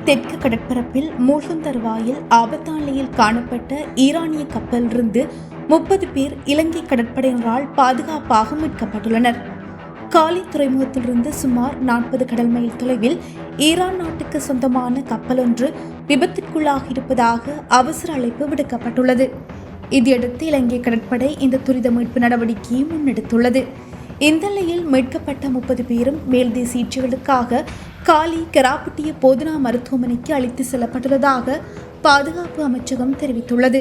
தெற்கு கடற்பரப்பில் மூழ்கும் தருவாயில் ஆபத்தான நிலையில் காணப்பட்ட ஈரானிய கப்பலிலிருந்து 30 பேர் இலங்கை கடற்படையினரால் பாதுகாப்பாக மீட்கப்பட்டுள்ளனர். காலி துறைமுகத்திலிருந்து சுமார் 40 கடல் மைல் தொலைவில் ஈரான் நாட்டுக்கு சொந்தமான கப்பல் ஒன்று விபத்திற்குள்ளாகி இருப்பதாக அவசர அழைப்பு விடுக்கப்பட்டுள்ளது. இதையடுத்து இலங்கை கடற்படை இந்த துரித மீட்பு நடவடிக்கையை முன்னெடுத்துள்ளது. இந்த நிலையில் மீட்கப்பட்ட 30 பேரும் மேல்தேசிய சிகிச்சைகளுக்காக காலி கராப்புட்டிய போதனா மருத்துவமனைக்கு அழைத்து செல்லப்பட்டுள்ளதாக பாதுகாப்பு அமைச்சகம் தெரிவித்துள்ளது.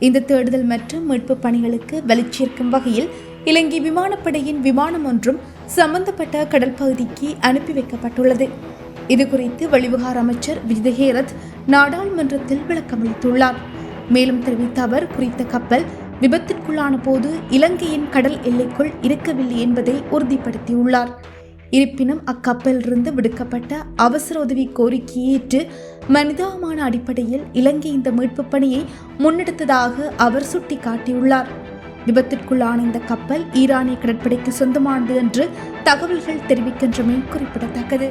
இந்த தேடுதல் மற்றும் மீட்பு பணிகளுக்கு வலுச்சேர்க்கும் வகையில் இலங்கை விமானப்படையின் விமானம் ஒன்றும் சம்பந்தப்பட்ட கடல் பகுதிக்கு அனுப்பி வைக்கப்பட்டுள்ளது. இதுகுறித்து வெளிவிவகார அமைச்சர் விஜித ஹேரத் நாடாளுமன்றத்தில் விளக்கமளித்துள்ளார். மேலும் தெரிவித்த அவர், குறித்த கப்பல் விபத்திற்குள்ளான போது இலங்கையின் கடல் எல்லைக்குள் இருக்கவில்லை என்பதை உறுதிப்படுத்தியுள்ளார். இருப்பினும் அக்கப்பலிலிருந்து விடுக்கப்பட்ட அவசர உதவி கோரிக்கையை ஏற்று மனிதாபிமான அடிப்படையில் இலங்கை இந்த மீட்பு பணியை முன்னெடுத்ததாக அவர் சுட்டிக்காட்டியுள்ளார். விபத்திற்குள்ளான இந்த கப்பல் ஈரானிய கடற்படைக்கு சொந்தமானது என்று தகவல்கள் தெரிவிக்கின்றமை குறிப்பிடத்தக்கது.